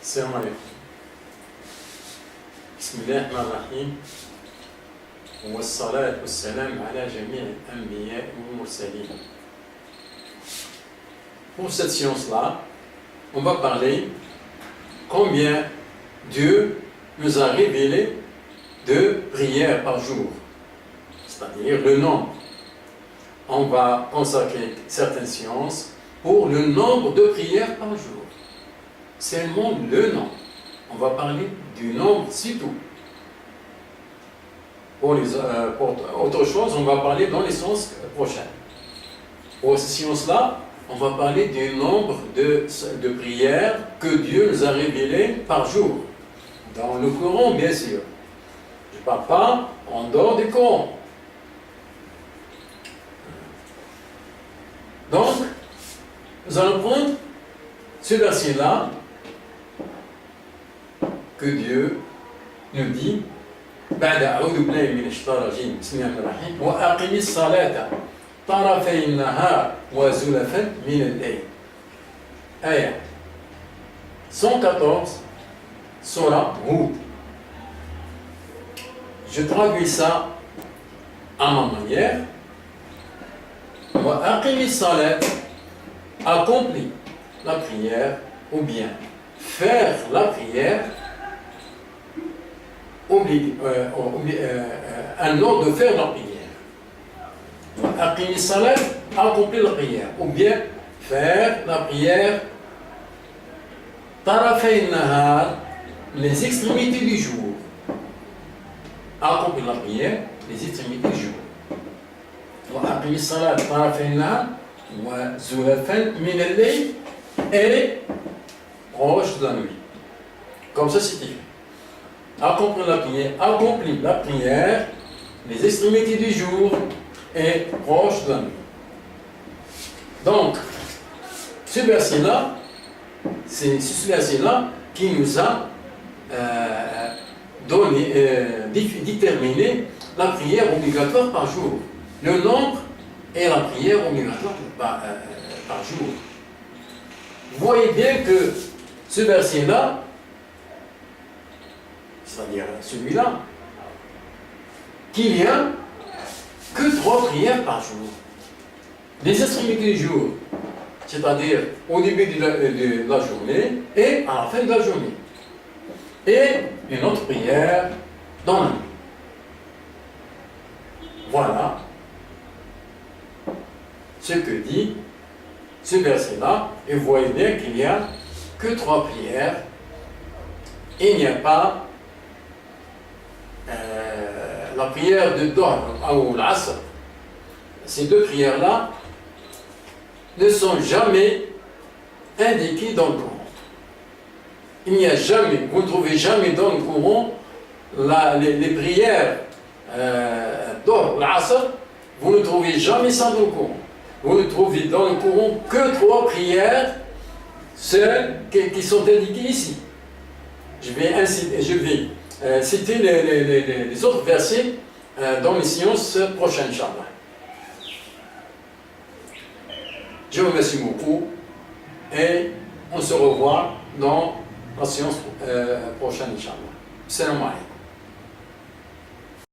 السلام عليكم. بسم الله الرحمن الرحيم والصلاة والسلام على جميع الأنبياء والمرسلين. Pour cette science-là, on va parler combien Dieu nous a révélé de prières par jour, c'est-à-dire le nombre. On va consacrer certaines sciences pour le nombre de prières par jour. Seulement le nombre. On va parler du nombre, c'est tout. Pour autre chose, on va parler dans les séances prochaines. Pour ces sciences-là, on va parler du nombre de prières que Dieu nous a révélées par jour. Dans le Coran, bien sûr. Je ne parle pas en dehors du Coran. Donc, nous allons prendre ce verset-là que Dieu nous dit بعد أعوذ بالله من الشيطان الرجيم بسم الله الرحمن الرحيم وأقم الصلاة طرفي النهار وزلفا من الليل آية 114 Surah Hud. Je traduis ça à ma manière. وأقم الصلاة, accomplis la prière, ou bien faire la prière, un ordre de faire la prière. Aqim salat, accomplir la prière, ou bien faire la prière. Tarafay nahar, les extrémités du jour. Accomplir la prière, les extrémités du jour. Aqim salat, tarafay nahar, wa zulafan min al-layl, et proche de la nuit. Comme ça, c'est écrit. Accomplir la prière, les extrémités du jour et proche de la nuit. Donc, ce verset-là, c'est ce verset-là qui nous a déterminé la prière obligatoire par jour. Le nombre et la prière obligatoire par jour. Vous voyez bien que ce verset-là, c'est-à-dire celui-là, qu'il n'y a que 3 prières par jour. Les extrémités du jour, c'est-à-dire au début de la journée et à la fin de la journée. Et une autre prière dans la nuit. Voilà ce que dit ce verset-là. Et vous voyez bien qu'il n'y a que 3 prières. Il n'y a pas la prière de Dohr ou l'Asr. Ces 2 prières-là ne sont jamais indiquées dans le Coran. Il n'y a jamais, vous ne trouvez jamais dans le Coran les prières Dohr ou l'Asr, vous ne trouvez jamais ça dans le Coran. Vous ne trouvez dans le Coran que 3 prières, celles qui sont indiquées ici. Je vais citer les autres versets dans les séances prochaines, Inch'Allah. Je vous remercie beaucoup et on se revoit dans la séance prochaine, Inch'Allah. Salam alaikum.